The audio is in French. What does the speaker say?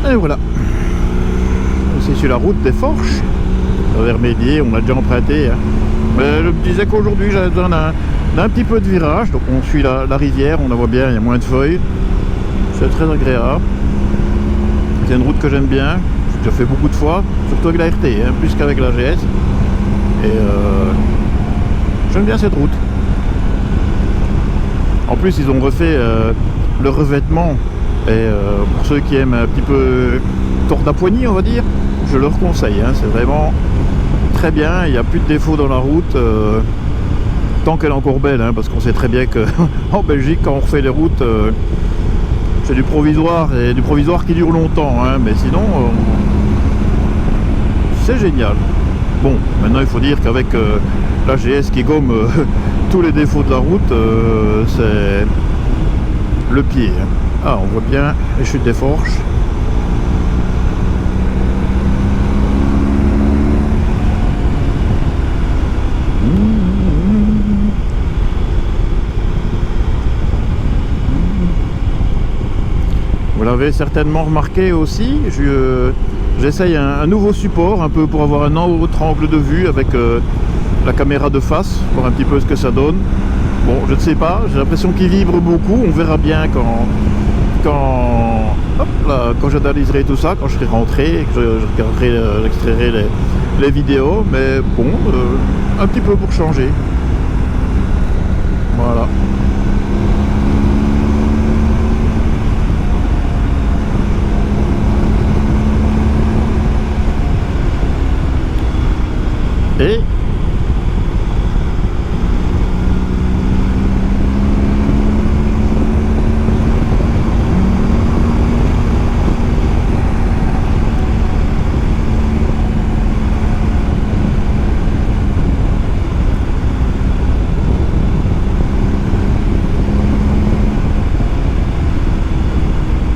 Et voilà. C'est sur la route des Forches, vers Médier, on l'a déjà emprunté. Hein. Mais je me disais qu'aujourd'hui j'avais besoin d'un petit peu de virage, donc on suit la rivière, on la voit bien, il y a moins de feuilles. C'est très agréable. C'est une route que j'aime bien, j'ai déjà fait beaucoup de fois, surtout avec la RT, hein, plus qu'avec la GS. Et j'aime bien cette route. En plus ils ont refait le revêtement. Et pour ceux qui aiment un petit peu tordre la poignée, on va dire, je leur conseille, hein, c'est vraiment très bien, il n'y a plus de défauts dans la route, tant qu'elle est encore belle, hein, parce qu'on sait très bien qu'en Belgique, quand on refait les routes, c'est du provisoire, et du provisoire qui dure longtemps, hein, mais sinon, c'est génial. Bon, maintenant il faut dire qu'avec la GS qui gomme tous les défauts de la route, c'est le pied. Hein. Ah, on voit bien les chutes des Forches. Vous l'avez certainement remarqué aussi, j'essaye un nouveau support, un peu pour avoir un autre angle de vue avec la caméra de face, voir un petit peu ce que ça donne. Bon, je ne sais pas, j'ai l'impression qu'il vibre beaucoup, on verra bien quand j'analyserai tout ça, quand je serai rentré, que je regarderai, j'extrairai les vidéos, mais bon, un petit peu pour changer. Voilà.